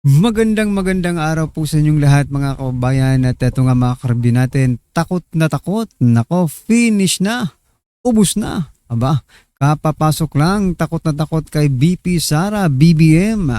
Magandang araw po sa inyong lahat mga kababayan at eto nga mga karabin natin, takot, nako, finish na, ubos na, aba, kapapasok lang, takot na takot kay BP Sara, BBM,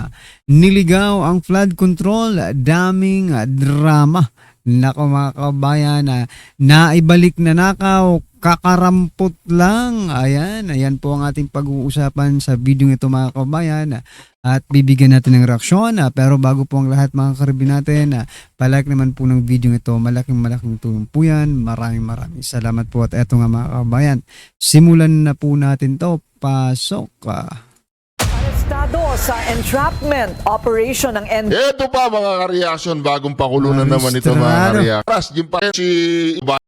niligaw ang flood control, daming drama, nako mga kababayan, naibalik na nakaw, kakarampot lang, ayan po ang ating pag-uusapan sa video ito mga kababayan. At bibigyan natin ng reaksyon, pero bago po ang lahat mga karabin natin, palike naman po ng video ito, malaking tulong po yan, maraming salamat po. At eto nga mga kababayan, simulan na po natin to, pasok. Arestado sa entrapment operation ng NBI Ito pa mga ka-reaction, bagong pakulo na naman ito mga Arestado. ka-reaction. Yung pa si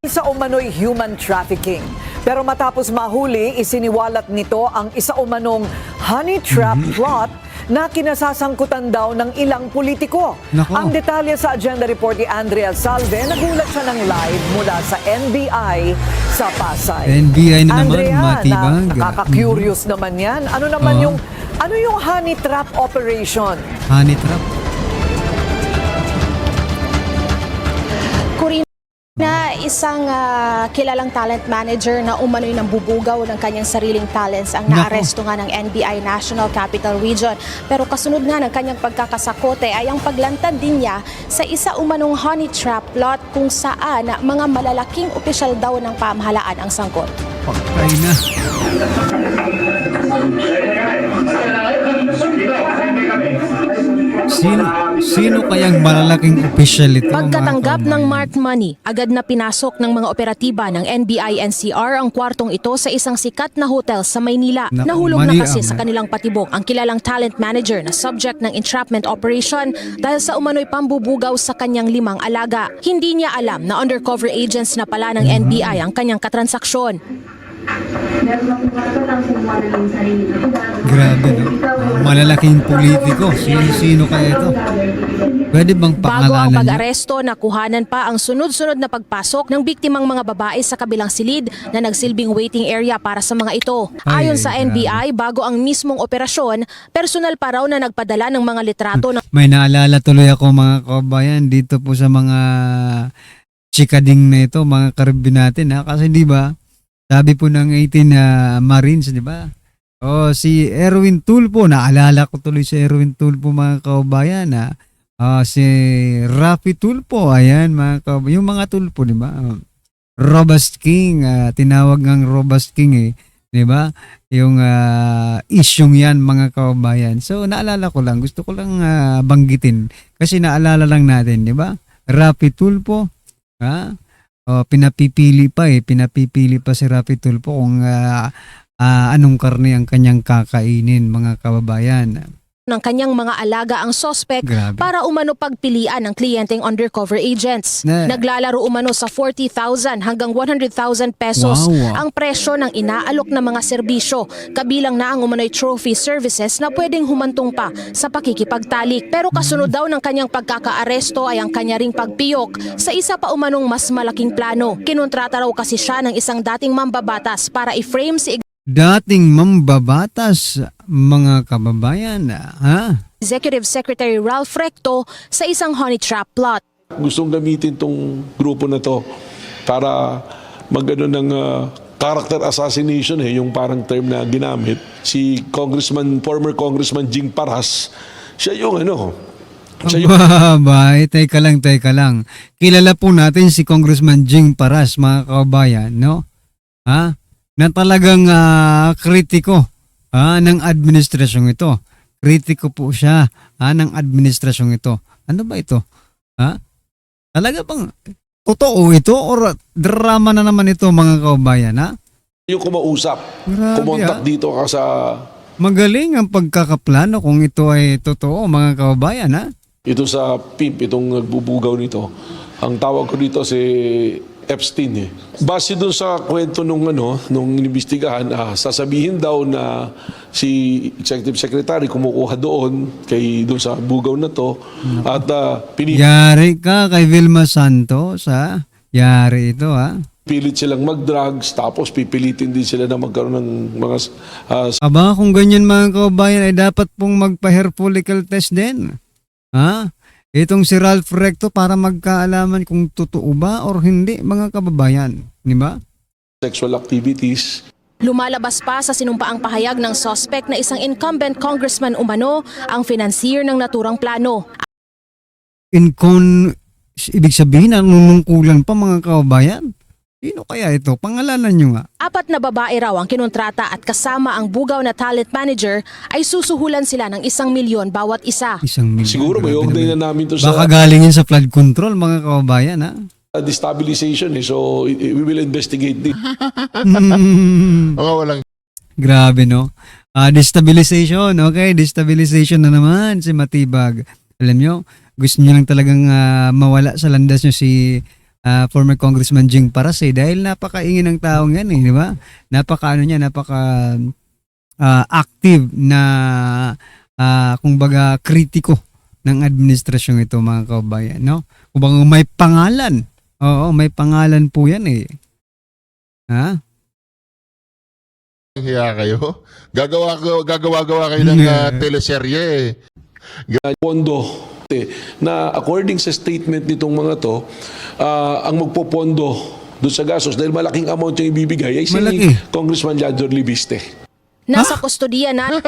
sa umano'y human trafficking. Pero matapos mahuli, isiniwalat nito ang isa umanong honey trap plot na kinasasangkutan daw ng ilang politiko. Nako. Ang detalye sa agenda report ni Andrea Salve, nagulat siya ng live mula sa NBI sa Pasay. NBI na naman, Andrea, matibag. nakaka-curious naman yan. Ano naman Oo. yung honey trap operation? Honey trap. Na isang kilalang talent manager na umano'y nambubugaw ng kanyang sariling talents ang naaresto nga ng NBI National Capital Region. Pero kasunod nga ng kanyang pagkakasakote ay ang paglantad din niya sa isa umanong honey trap plot kung saan mga malalaking opisyal daw ng pamahalaan ang sangkot. Patay na. Sino kayang malalaking official ito? Pagkatanggap mga ng kababayan? marked money, agad na pinasok ng mga operatiba ng NBI NCR ang kwartong ito sa isang sikat na hotel sa Maynila. Naku, Nahulog na mani kasi ang- sa kanilang patibok ang kilalang talent manager na subject ng entrapment operation dahil sa umano'y pambubugaw sa kanyang 5 alaga. Hindi niya alam na undercover agents na pala ng NBI ang kanyang katransaksyon. Grabe, no? Malalaking politiko. Sino kaya ito? Pwede bang Bago ang pangalanan niya? pag-aresto, nakuhanan pa ang sunod-sunod na pagpasok ng biktimang mga babae sa kabilang silid na nagsilbing waiting area para sa mga ito. Ay, Ayon sa grabe. NBI, bago ang mismong operasyon, personal pa raw na nagpadala ng mga litrato ng May naalala tuloy ako mga kababayan dito po sa mga chikading na ito, mga karabin natin. Kasi di ba, sabi po ng 18 Marines, di ba? Si Erwin Tulfo, naalala ko tuloy si Erwin Tulfo mga kababayan. Si Rafi Tulfo, ayan mga kababayan. Yung mga Tulfo, di ba? Robust King, tinawag ng Robust King eh. Di ba? Yung isyong yan mga kababayan. So naalala ko lang, gusto ko lang banggitin. Kasi naalala lang natin, di ba? Rafi Tulfo, pinapipili pa si Rafi Tulfo kung anong karne ang kanyang kakainin mga kababayan. kanyang mga alaga ang sospek Grabe. para umano pagpilian ng kliyenteng undercover agents. Na- Naglalaro umano sa 40,000 hanggang 100,000 pesos Wow. ang presyo ng inaalok na mga serbisyo, kabilang na ang umano'y trophy services na pwedeng humantong pa sa pakikipagtalik. Pero kasunod daw ng kanyang pagkakaaresto ay ang kanya ring pagpiyok sa isa pa umanong mas malaking plano. Kinontrata raw kasi siya ng isang dating mambabatas para i-frame si Dating mambabatas mga kababayan. Executive Secretary Ralph Recto sa isang honey trap plot. Gustong gamitin tong grupo na to para magano ng character assassination yung parang term na ginamit. Si former Congressman Jing Paras, siya yung Babay, teka lang. Kilala po natin si Congressman Jing Paras mga kababayan, no? Na talagang kritiko ng administrasyong ito. Kritiko po siya ng administrasyong ito. Ano ba ito? Talaga bang totoo ito or drama na naman ito mga kababayan? yung kumausap. Grabe, Kumontak dito ka sa... Magaling ang pagkakaplano kung ito ay totoo mga kababayan. Ito sa PIP, itong nagbubugaw nito. Ang tawag ko dito si Epstein. Base doon sa kwento nung inimbestigahan, sasabihin daw na si Executive Secretary kumukuha doon doon sa bugaw na to at Yari ka kay Vilma Santos, Yari ito, pilit silang mag-drugs, tapos pipilitin din sila na magkaroon ng mga Aba, kung ganyan mga kababayan ay dapat pong magpa-hair follicle test din. Ha? Itong si Ralph Recto para magkaalaman kung totoo ba or hindi, mga kababayan. Di ba? Sexual activities. Lumalabas pa sa sinumpaang pahayag ng suspect na isang incumbent congressman umano ang financier ng naturang plano. Ibig sabihin, nanunungkulan pa, mga kababayan. Sino kaya ito? Pangalanan nyo nga. 4 na babae raw ang kinontrata at kasama ang bugaw na talent manager ay susuhulan sila ng 1 milyon bawat isa. 1 milyon. Siguro may Grabe ugnay naman. na namin to Baka sa galingin sa flood control, mga kababayan, ha? destabilization. So we will investigate this. Mga walang Grabe, no? Destabilization, okay? Destabilization na naman si Matibag. Alam nyo, gusto nyo lang talagang mawala sa landas nyo si former Congressman Jing Parase dahil napakaingin ng taong yan, di ba? Napaka active na kumbaga kritiko ng administrasyon ito, mga kababayan, no? Kumbaga may pangalan. Oo, may pangalan po yan eh. Ha? hiya kayo. Gagawa kayo ng teleserye. Pondo na according sa statement nitong mga to, ang magpopondo doon sa gastos dahil malaking amount yung ibibigay ay si Malaki. Congressman Jador Libiste. Nasa kustodiya na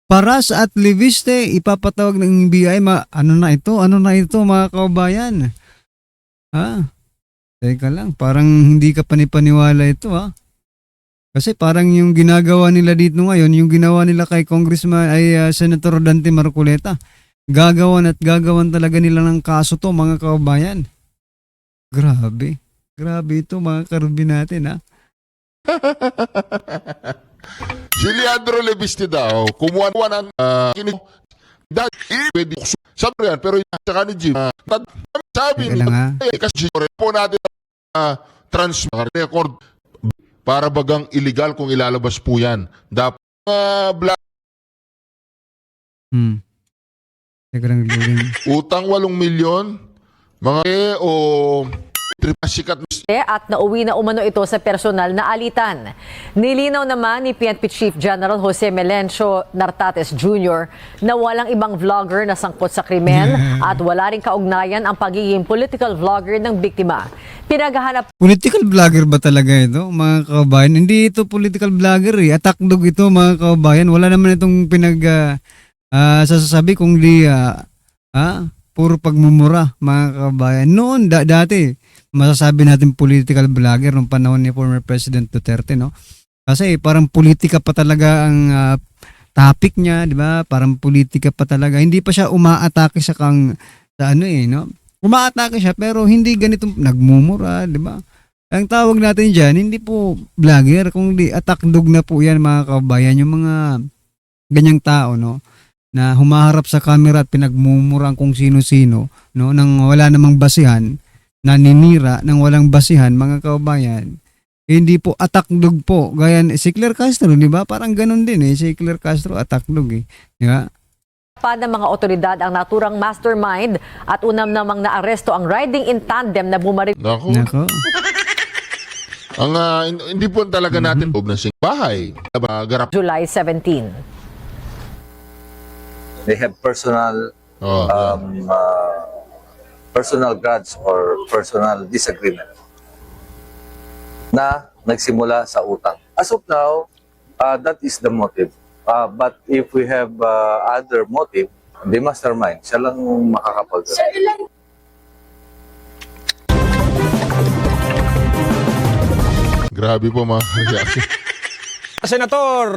Paras at Liviste, ipapatawag ng NBI, ano na ito, mga kaubayan? Ha? Teka lang, parang hindi ka panipaniwala ito, ha? Kasi parang yung ginagawa nila dito ngayon, yung ginawa nila kay Congressman ay Senator Dante Marcoleta, gagawan talaga nila ng kaso to, mga kaubayan. Grabe ito, mga karubi natin, ha? Si Leandro Lebiste daw, kumuha ng pwede sabi yan, pero saka ni Jim, sabi Teka lang, ha? kasi po natin record para bagang illegal kung ilalabas po yan. Dapat Teka lang, loading. utang 8 milyon, mga o sikat at nauwi na umano ito sa personal na alitan. Nilinaw naman ni PNP Chief General Jose Melencio Nartates Jr. na walang ibang vlogger na sangkot sa krimen at wala ring kaugnayan ang pagiging political vlogger ng biktima. Pinaghahanap Political vlogger ba talaga ito, mga kababayan? Hindi ito political vlogger eh. Atakdog ito, mga kababayan. Wala naman itong sasasabi kung di puro pagmumura, mga kababayan. Noon, dati, masasabi natin political vlogger nung panahon ni former President Duterte, no? Kasi parang politika pa talaga ang topic niya, di ba? Parang politika pa talaga. Hindi pa siya umaatake sa no? Umaatake siya pero hindi ganito nagmumura, di ba? Ang tawag natin diyan, hindi po vlogger, kundi atakdog na po 'yan, mga kababayan, yung mga ganyang tao, no? Na humaharap sa camera at pinagmumura kung sino-sino, no? Nang wala namang basihan, naninira ng walang basihan, mga kababayan. Hindi po atakdog po. Gaya si Claire Castro, di ba? Parang ganun din eh. Si Claire Castro atakdog eh. Di ba? pa ng mga otoridad ang naturang mastermind at unam namang naaresto ang riding in tandem na bumaril. Nako. Ang hindi po talaga natin loob ng bahay. Garap. July 17. They have personal grudge or personal disagreement na nagsimula sa utang. As of now, that is the motive. But if we have other motive, the mastermind, siya lang makakapag. Grabe po mga reaction. Senator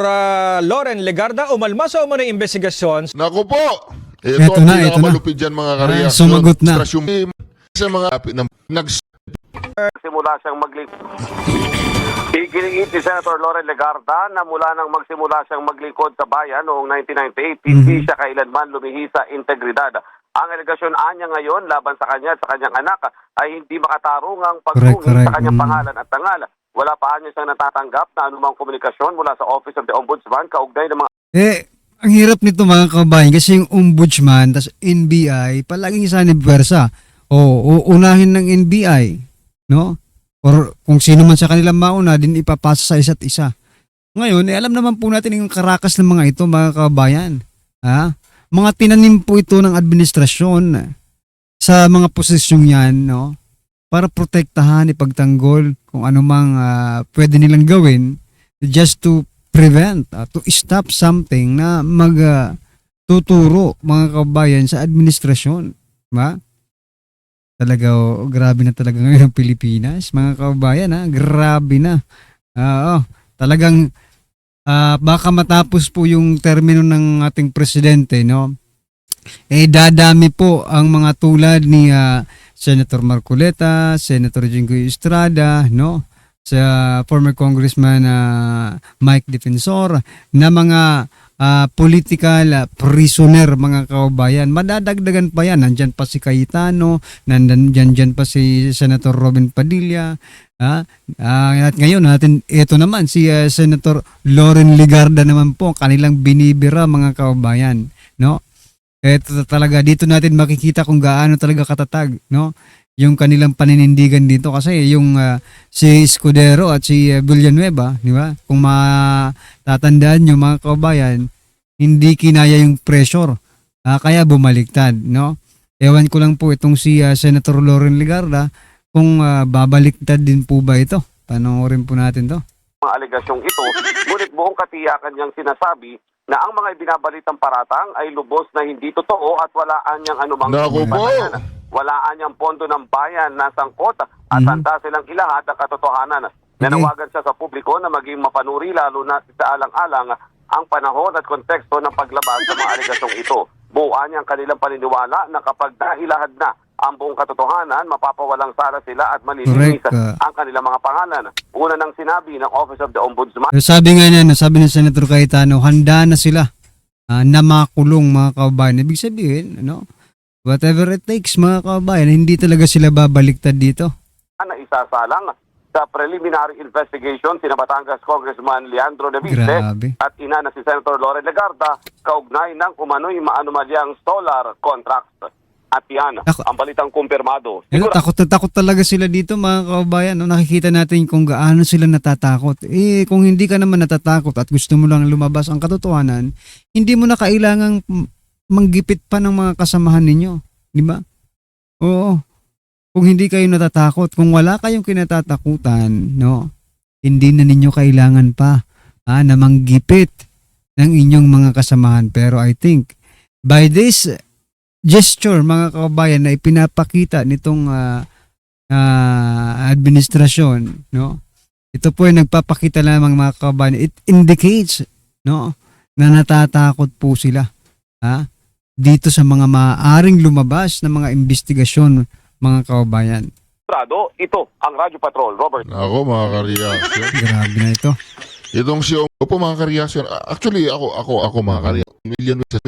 Loren Legarda, umalma sa umano yung investigasyon. Naku po! Ito Eto ang na, pinakamalupit dyan mga kareaksyon. sumagot na. Sa mga Simula siyang maglingkod. Iginiit ni Senator Loren Legarda na mula nang magsimula siyang maglingkod sa bayan noong 1998, hindi siya kailanman lumihi sa integridad. Ang alegasyon anya ngayon laban sa kanya at sa kanyang anak ay hindi makatarungang pagtungin Correct. sa kanyang pangalan at tangal. Wala pa niya siyang natatanggap na anumang komunikasyon mula sa Office of the Ombudsman kaugnay ng mga Ang hirap nito, mga kababayan, kasi yung ombudsman, tas NBI, palaging isa ni Pwersa. O unahin ng NBI, no? Or kung sino man sa kanila mauna, din ipapasa sa isa't isa. Ngayon, alam naman po natin yung karakas ng mga ito, mga kababayan. Ha? mga tinanim po ito ng administrasyon sa mga posisyong yan, no? Para protektahan, ipagtanggol kung anumang pwede nilang gawin just to prevent, to stop something na tuturo mga kabayan sa administrasyon. Diba? Talaga, grabe na talaga ngayon ang Pilipinas. Mga kabayan, grabe na. Talagang baka matapos po yung termino ng ating presidente, no? Dadami po ang mga tulad ni Senator Marcoleta, Senator Jinggoy Estrada, no? Sa former Congressman Mike Defensor, na mga political prisoner, mga kababayan. Madadagdagan pa yan. Nandyan pa si Cayetano, nandyan pa si Senator Robin Padilla. At ngayon natin, ito naman si Senator Loren Legarda naman po, kanilang binibira, mga kababayan, no? Ito talaga, dito natin makikita kung gaano talaga katatag, no? Yung kanilang paninindigan dito, kasi yung si Escudero at si Villanueva, di ba? Kung matatandaan nyo, mga kababayan, hindi kinaya yung pressure, kaya bumaliktad, no? Ewan ko lang po itong si Senator Loren Legarda kung babaliktad din po ba ito. Panoorin po natin to. Mga alegasyong ito, ngunit buong katiyakan niyang sinasabi na ang mga ibinabalitang paratang ay lubos na hindi totoo at walaan niyang anumang Naku po! walaan niyang pondo ng bayan na sangkot at handa silang ilahad ang katotohanan. Nanawagan siya sa publiko na maging mapanuri lalo na sa alang-alang ang panahon at konteksto ng paglabas sa mga alegasyong ito. Buuan niya ang kanilang paniniwala na kapag nailahad na ang buong katotohanan, mapapawalang sala sila at malilinis ang kanilang mga pangalan. Una nang sinabi ng Office of the Ombudsman. Sabi nga niya, sabi ni Senator Cayetano, handa na sila na makulong, mga kababayan. Ibig sabihin, ano, whatever it takes, mga kababayan, hindi talaga sila babaliktad dito. Na isasalang sa preliminary investigation sina Batangas Congressman Leandro Davide Grabe. at ina na si Senator Loren Legarda kaugnay ng umano'y maanumalyang solar contracts. At yan, ang balitang kumpirmado. Takot na takot talaga sila dito, mga kababayan. No? Nakikita natin kung gaano sila natatakot. Kung hindi ka naman natatakot at gusto mo lang lumabas ang katotohanan, hindi mo na kailangang manggipit pa ng mga kasamahan ninyo. Di ba? Oo. Kung hindi kayo natatakot, kung wala kayong kinatatakutan, no, hindi na ninyo kailangan pa na manggipit ng inyong mga kasamahan. Pero I think, by this gesture, mga kababayan, na ipinapakita nitong administrasyon, no? Ito po ay nagpapakita lamang, mga kababayan. It indicates, no, na natatakot po sila dito sa mga maaaring lumabas na mga investigasyon, mga kababayan. Ito ang Radyo Patrol, Robert. Ako, mga karyasyon. Grabe na ito. Itong si Opo, mga karyasyon. Actually, ako mga karyasyon. Million pesos.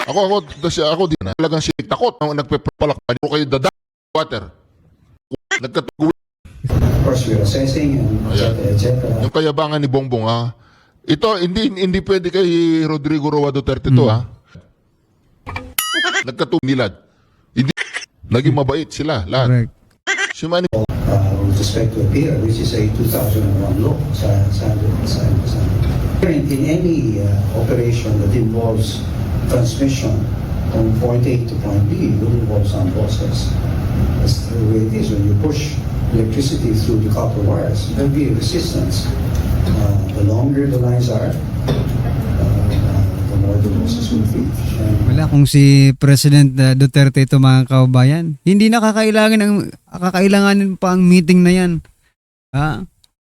Ako din na. Talagang si takot na nagpapalak. Ano kayo dada? Water. Nagkatuloy. Of course, we're assessing and etc. Yung kayabangan ni Bongbong, ito, hindi pwede kay Rodrigo Roa Duterte to, Nagkatumilad. Hindi, naging mabait sila, lahat. Correct. Si Manny, With respect to appear, which is a 2001 law in any operation that involves transmission from point A to point B will involve some process. That's the way it is. When you push electricity through the copper wires, there'll be a resistance. The longer the lines are, the more the losses will be. Wala, kung si President Duterte ito, mga kababayan, hindi na kakailanganin pa ang meeting na yan.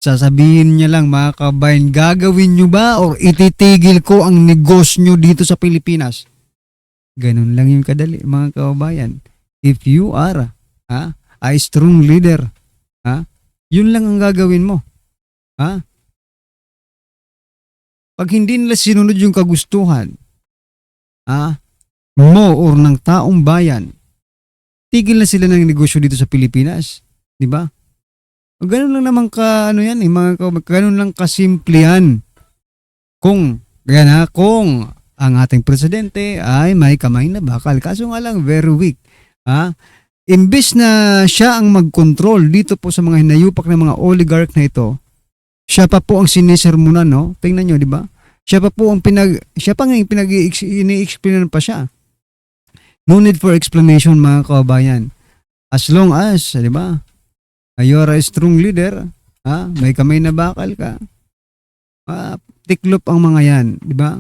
Sasabihin niya lang, mga kababayan, gagawin nyo ba o ititigil ko ang negosyo dito sa Pilipinas? Ganun lang yung kadali, mga kababayan. If you are a strong leader, yun lang ang gagawin mo. Pag hindi nila sinunod yung kagustuhan mo or ng taong bayan, tigil na sila ng negosyo dito sa Pilipinas. Di ba? Ganun lang naman ganun lang kasimple yan. Kung ang ating presidente ay may kamay na bakal, kaso nga lang very weak. Imbes na siya ang mag-control dito po sa mga hinayupak na mga oligarch na ito, siya pa po ang sinisermonan, no? Tingnan nyo, di ba? Siya pa nga yung ini-explain pa siya. No need for explanation mga kababayan. As long as, di ba, you're a strong leader, may kamay na bakal ka, tiklop ang mga yan, di ba?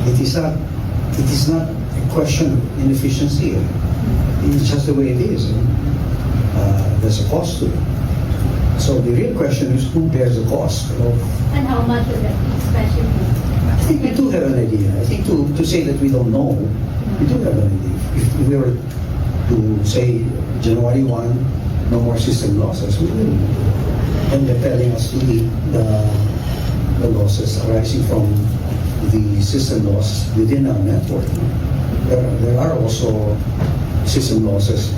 It is not a question of inefficiency. It's just the way it is. There's a cost to it. So the real question is who bears the cost of. And how much of it, especially? I think we do have an idea. I think to say that we don't know, we do have an idea. If we were to say January 1, no more system losses, we will. And they're telling us to eat the losses arising from the system loss within our network. There are also system losses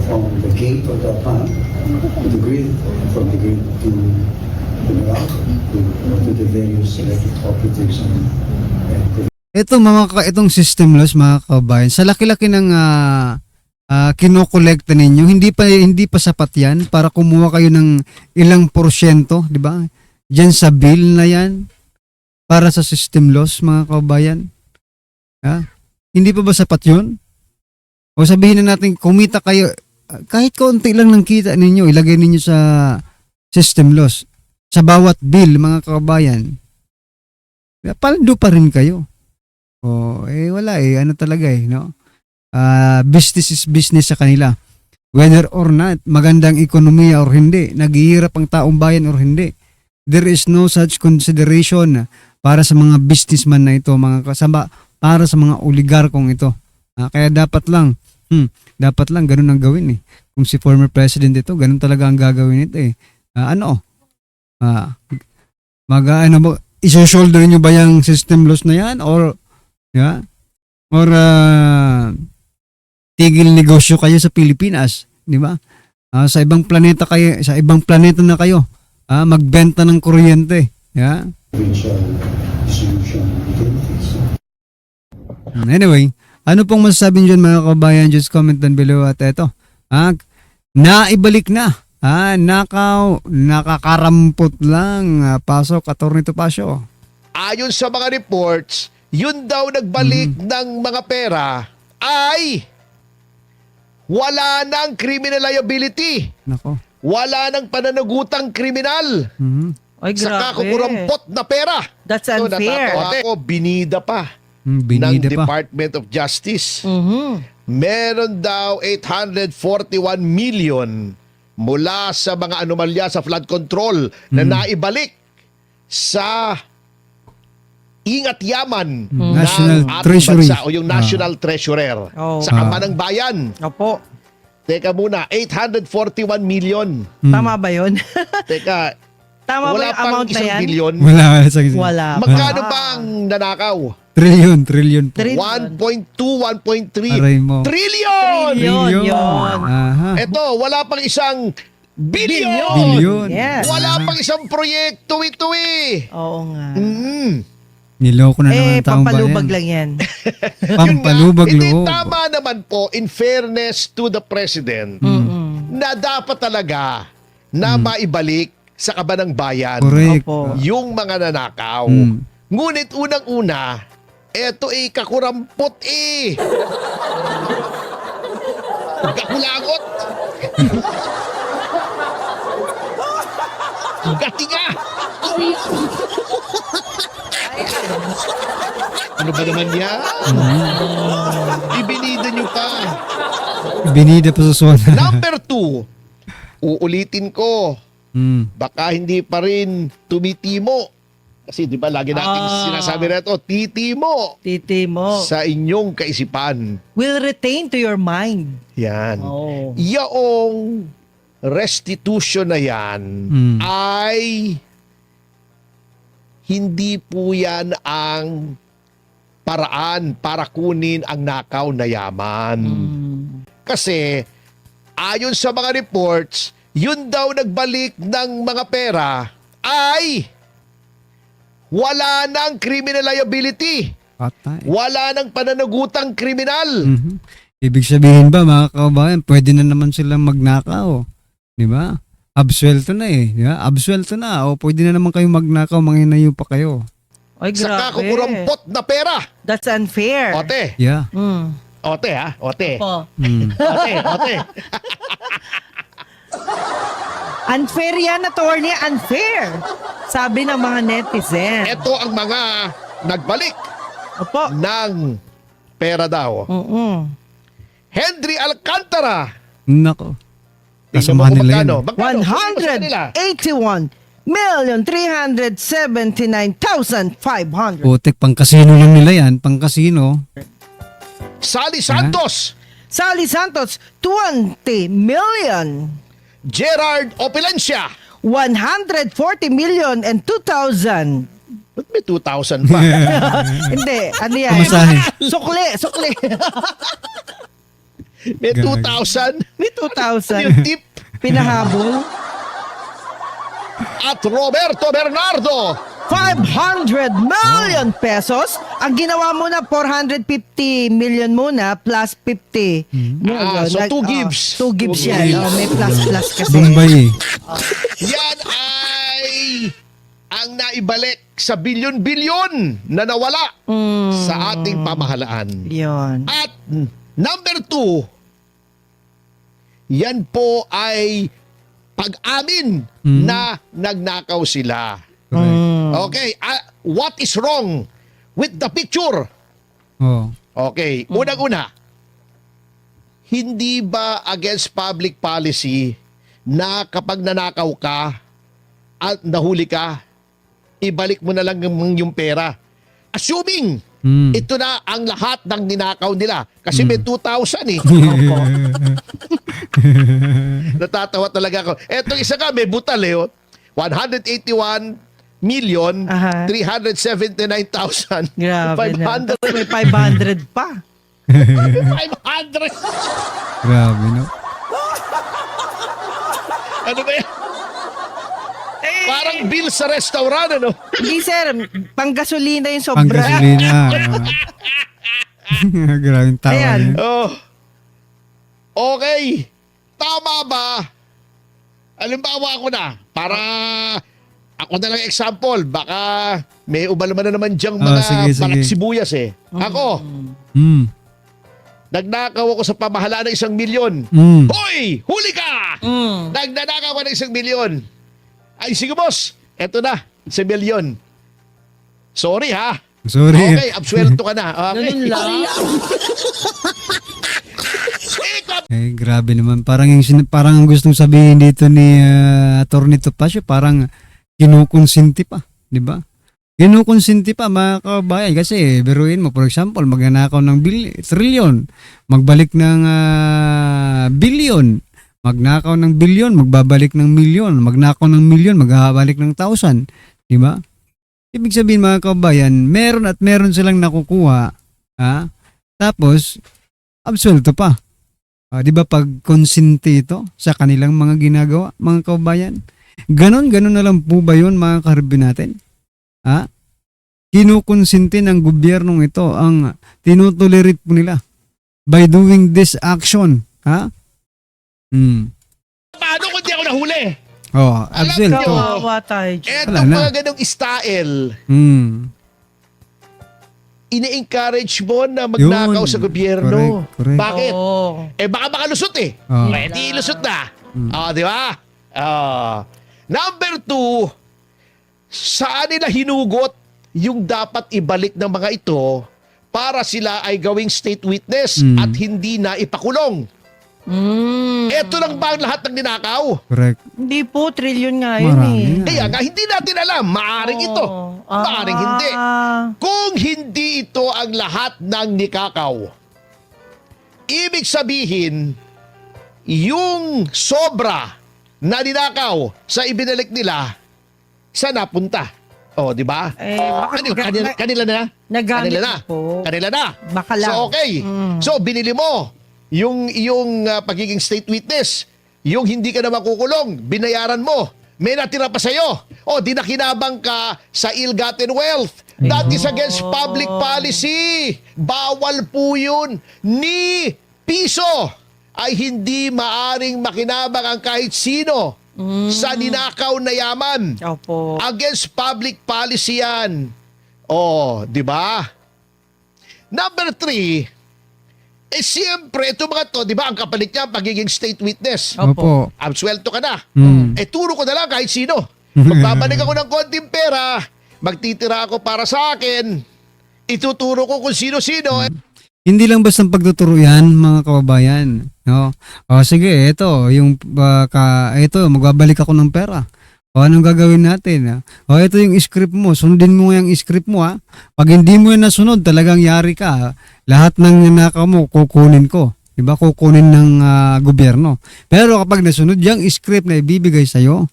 from the gate of the plant to the grid, from the grid to the router, to the various electric cooperatives and Itong system loss mga kababayan, sa laki-laki ng kinokolekta ninyo, hindi pa sapat yan para kumuha kayo ng ilang porsyento, di ba? Diyan sa bill na yan para sa system loss mga kababayan. Hindi pa ba sapat yun? O sabihin na natin, kumita kayo, kahit kaunti lang ng kita ninyo, ilagay ninyo sa system loss. Sa bawat bill, mga kababayan, paldo pa rin kayo. O, wala ano talaga no? Business is business sa kanila. Whether or not, magandang ekonomiya or hindi, naghihirap ang taong bayan or hindi. There is no such consideration para sa mga businessman na ito, para sa mga oligarkong ito. Kaya dapat lang ganun ang gawin Kung si former president ito, ganun talaga ang gagawin ito iso-shoulder nyo ba yung system loss na yan or tigil negosyo kayo sa Pilipinas, di ba? Sa ibang planeta na kayo, magbenta ng kuryente, provincial distribution utilities. Anyway, ano pong masasabi niyo dyan mga kabayan? Just comment down below at eto. Naibalik na. Nakakarampot lang. Pasok, Atty. Topacio. Ayon sa mga reports, yun daw nagbalik ng mga pera ay wala nang criminal liability. Nako. Wala nang pananagutang kriminal. Ay, Saka grabe. kukurampot na pera. That's So, unfair. natatawa ako, binida pa ng Binida pa. Department of Justice. Meron daw 841 million mula sa mga anomalya sa flood control na naibalik sa Ingat Yaman National ng ating Treasury. bansa, o yung National Treasurer Oh. sa Kamanang Bayan. Opo. Teka muna, 841 million. Tama ba yun? Teka, Tama ba wala yung pang amount na 1 yan? billion. Wala. Wala. Magkano ba ang nanakaw? Trillion po. 1.2, 1.3 Aray mo. trillion! Yun. Aha. Eto, wala pang isang billion! Billion. Yes. Wala pang isang proyekto ito Oo nga. Niloko na naman ang taong Pampalubag bayan. lang yan. Pampalubag Hindi, loob. tama naman po, in fairness to the President, na dapat talaga na maibalik sa kabanang bayan Correct. Opo. yung mga nanakaw. Ngunit unang-una, eto kakurampot Kakulagot. Gati nga. Ano ba naman yan? Ibinida nyo pa. Binida pa sa zona. Number 2, uulitin ko, baka hindi pa rin tumitimo. Kasi di ba lagi nating sinasabi na ito, titimo Titi mo. sa inyong kaisipan. Will retain to your mind. Yan. Oh. Yaong restitution na yan ay hindi po yan ang paraan para kunin ang nakaw na yaman. Kasi ayon sa mga reports, yun daw nagbalik ng mga pera ay wala nang criminal liability. Patay. Wala nang pananagutang kriminal. Ibig sabihin ba mga kababayan, pwede na naman silang magnakaw. Di ba? Absuelto na eh. Di ba? Absuelto na. O pwede na naman kayo magnakaw, manghinayo pa kayo. Ay, Sa grabe. kakukurampot na pera. That's unfair. Ote. Yeah. Mm. Ote ha. Ote. Po. Ote. Ote. Unfair yan, attorney. Unfair. Sabi ng mga netizen. Ito ang mga nagbalik Opo. ng pera daw. Henry Alcantara. Nako. Tingnan mo Kasamahan kung nila yun. magkano. Magkano sa kanila? 181,379,500. Putik, pang kasino lang nila yan. Pang kasino. Sally Santos. Sally Santos, 20 million. Gerard Opilencia. 140 million and 2,000. Ba't may 2,000 pa? Hindi, ano yan? Pamasahe. Sukli. May 2,000. May 2,000. Yung tip. Pinahabol. At Roberto Bernardo. 500 million pesos. Ang ginawa mo na 450 million muna plus 50 million. So, two gives. 2 gives Two yan. gives. Oh, may plus kasi. Bombay eh. Yan ay ang naibalik sa bilyon-bilyon na nawala sa ating pamahalaan. Yun. At number 2, yan po ay pag-amin na nagnakaw sila. Okay, what is wrong with the picture? Oh. Okay, unang-una, hindi ba against public policy na kapag nanakaw ka at nahuli ka, ibalik mo na lang yung pera? Assuming ito na ang lahat ng ninakaw nila. Kasi may 2,000 eh. Natatawa talaga ako. Etong isa ka, may butal eh. 181,379,500. Grabe na. Tapos may 500 pa. 500! Grabe, no? Ano ba yan? Parang bill sa restaurant, ano? Hindi sir, panggasolina yung sobra. Pang gasolina. Grabe yung tawa Ayan. niya. Oh. Okay. Tama ba? Alimbawa ako na. Para ako na lang example. Baka may umalman na naman dyang mga sige. balat sibuyas eh. Ako, nagnakaw ako sa pamahalaan ng 1 milyon. Hoy! Huli ka! Nagnanakaw ka ng 1 milyon. Ay, sige boss. Eto na. 1 milyon. Sorry ha. Sorry. Okay, absuelto ka na. Okay. Ganun lang. Eh, grabe naman. Parang parang ang gustong sabihin dito ni Atty. Topacio, parang kinukonsinti pa. Di ba? Kinukonsinti pa mga kabayan. Kasi, biruin mo, for example, magnanakaw ng trillion. Magbalik ng billion. Magnakaw ng bilyon, magbabalik ng milyon. Magnakaw ng milyon, magbabalik ng 1,000. Di ba? Ibig sabihin mga kabayan, meron at meron silang nakukuha. Tapos, absuelto pa. Di ba pag konsinti ito sa kanilang mga ginagawa, mga kabayan? Ganon na lang po ba yun mga kaharbi natin? Kinukonsinti ng gobyernong ito ang tinutolerate po nila by doing this action. Paano kung di ako nahuli? Oh, absuelto. Kawawa tayo. Etong mga ganong style, ine-encourage mo na magnakaw Yun. sa gobyerno. Correct. Bakit? Oo. Baka makalusot eh. Oh. Di ilusot na. Di ba? Number 2, saan nila hinugot yung dapat ibalik ng mga ito para sila ay gawing state witness at hindi na ipakulong? Ito lang ba ang lahat ng ninakaw? Correct. Hindi po, trillion nga yun Marami eh. nga. Kaya nga, hindi natin alam. Maaring ito. Maaring hindi. Kung hindi ito ang lahat ng nikakaw, ibig sabihin, yung sobra na ninakaw sa ibinalik nila, saan napunta? Di ba? Kanila na? Nagamit Kanila na. po. Kanila na. Baka lang. So, okay. So, binili mo yung pagiging state witness, yung hindi ka na makukulong, binayaran mo, may natira pa sa'yo. Di nakinabang ka sa ill-gotten wealth. That is against public policy. Bawal po yun. Ni piso ay hindi maaring makinabang ang kahit sino sa ninakaw na yaman. Opo. Against public policy yan. Oh, di ba? Number 3, siyempre, ito mga to, di ba, ang kapalit niya, pagiging state witness. Opo. Absuelto ka na. Mm. Turo ko na lang kahit sino. Magbabanig ako ng konting pera, magtitira ako para sa akin, ituturo ko kung sino-sino. Hindi lang basta pagtuturo yan, mga kababayan. No? O sige, ito, ito, magbabalik ako ng pera. O anong gagawin natin? O ito yung script mo, sundin mo yung script mo. Ha? Pag hindi mo yan nasunod, talagang yari ka. Lahat ng nanakaw mo, kukunin ko. Diba? Kukunin ng gobyerno. Pero kapag nasunod yung script na ibibigay sa'yo,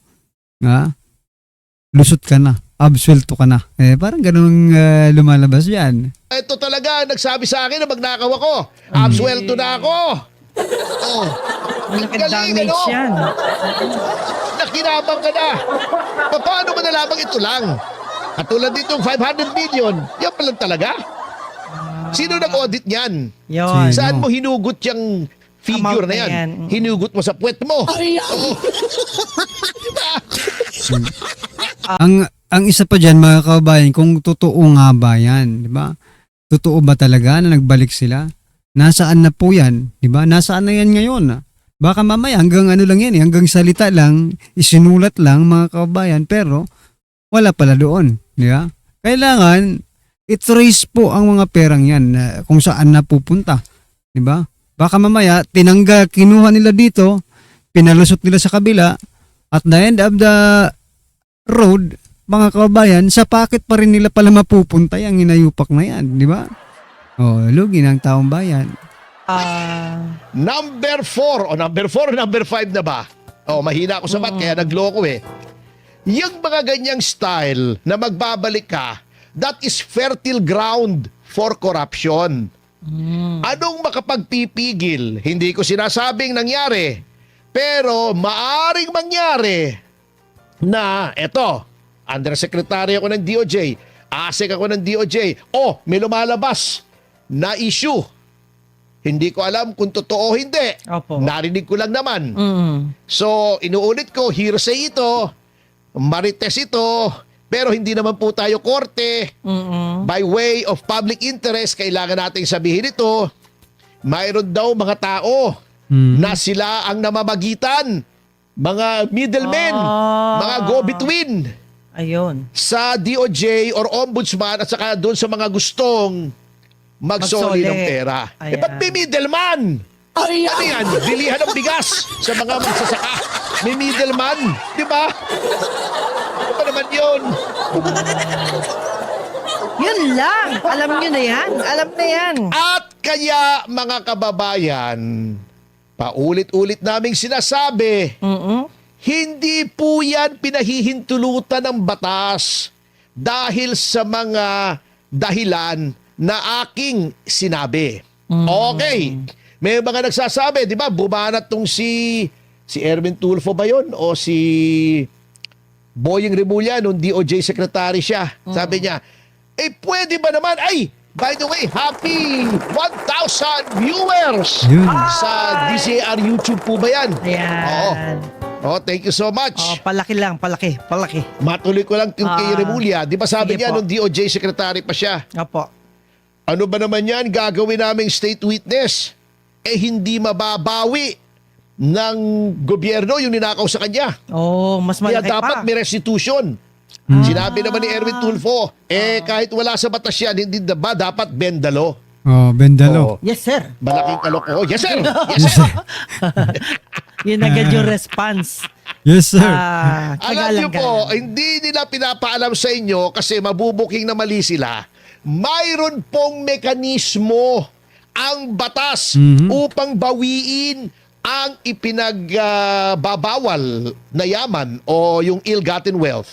lusot ka na. Absuelto ka na. Parang ganun lumalabas yan. Ito talaga, nagsabi sa akin na magnakaw ako. Absuelto na ako. Oh, Damage yan. Nakinabang ka na. Paano mo nalabang ito lang? At tulad ditong 500 million, yan pa lang talaga. Sino nag-audit niyan? Yun. Saan mo hinugot yung figure Amount na yan? na yan. Hinugot mo sa puwet mo. Oo. Ang isa pa dyan, mga kababayan, kung totoo nga ba yan, di ba? Totoo ba talaga na nagbalik sila? Nasaan na po yan? Di ba? Nasaan na yan ngayon? Baka mamaya hanggang ano lang yan, hanggang salita lang, isinulat lang, mga kababayan, pero wala pala doon. Di ba? Kailangan i-trace po ang mga perang yan kung saan na pupunta. Di ba? Baka mamaya kinuha nila dito, pinalusot nila sa kabila, at the end of the road, mga kababayan, sa packet pa rin nila pala mapupunta yung inayupak na yan, di ba? Lugi ng taong bayan. Number 4 o number 5 na ba? Mahina ako sa math kaya nagloko eh. Yung mga ganyang style na magbabalik ka, that is fertile ground for corruption. Anong makapagpipigil? Hindi ko sinasabing nangyari. Pero maaring mangyari na eto, Undersecretary ako ng DOJ, ASEC ako ng DOJ, may lumalabas na issue. Hindi ko alam kung totoo o hindi. Opo. Narinig ko lang naman. So, inuulit ko, hearsay ito, marites ito, pero hindi naman po tayo korte. By way of public interest, kailangan nating sabihin ito, mayroon daw mga tao na sila ang namamagitan, mga middlemen, mga go-between. Ayun. Sa DOJ or Ombudsman at saka doon sa mga gustong magsoli ng pera. Ayan. Ba't may middleman? Ano yan? Bilihan ng bigas sa mga magsasaka. May middleman. Di ba? Ano ba naman yun? Yun lang. Alam nyo na yan. Alam na yan. At kaya mga kababayan, paulit-ulit naming sinasabi, hindi po yan pinahihintulutan ng batas dahil sa mga dahilan na aking sinabi. Okay. May mga nagsasabi, di ba, bumanat tong si Erwin Tulfo ba yun? O si Boying Remulla, nung DOJ secretary siya. Sabi niya, pwede ba naman? By the way, happy 1,000 viewers sa DCR YouTube po ba yan? Ayan. Thank you so much. Palaki lang, palaki. Matuloy ko lang kay Remulla. Di ba sabi sige niya po. nung DOJ secretary pa siya? Opo. Ano ba naman yan gagawin naming state witness? Hindi mababawi ng gobyerno yung ninakaw sa kanya. Mas Kaya malaki dapat pa. may restitution. Sinabi naman ni Erwin Tulfo, kahit wala sa batas yan, hindi ba dapat bendalo? Bendalo. Yes, sir. Malaking kaloko. Yes, sir! Yes, sir! Yun agad yung response. Yes, sir. Alam niyo po, hindi nila pinapaalam sa inyo kasi mabubuking na mali sila. Mayroon pong mekanismo ang batas upang bawiin ang ipinagbabawal na yaman o yung ill-gotten wealth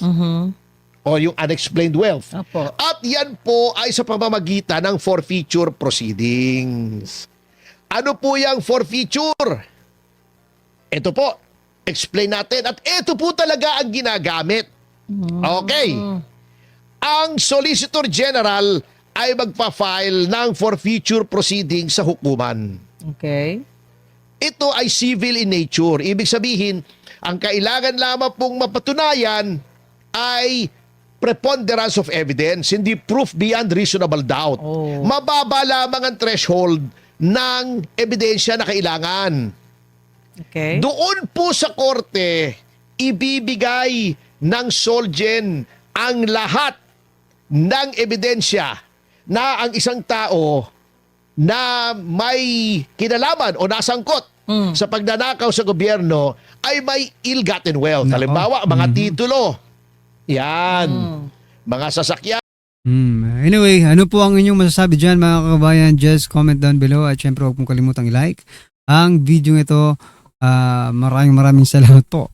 o yung unexplained wealth. Opo. At yan po ay sa pamamagitan ng forfeiture proceedings. Ano po yung forfeiture? Ito po, explain natin. At ito po talaga ang ginagamit. Okay. Ang Solicitor General ay magpa-file ng forfeiture proceedings sa hukuman. Okay. ito ay civil in nature. Ibig sabihin, ang kailangan lamang pong mapatunayan ay preponderance of evidence, hindi proof beyond reasonable doubt. Mababa lamang ang threshold ng ebidensya na kailangan. Okay. Doon po sa korte, ibibigay ng Solgen ang lahat ng ebidensya na ang isang tao na may kinalaman o nasangkot sa pagnanakaw sa gobyerno ay may ill-gotten wealth. Nako. Halimbawa, mga titulo. Yan. Mga sasakyan. Anyway, ano po ang inyong masasabi dyan mga kababayan? Just comment down below at syempre huwag mong kalimutang i-like ang video ito. Maraming salamat po.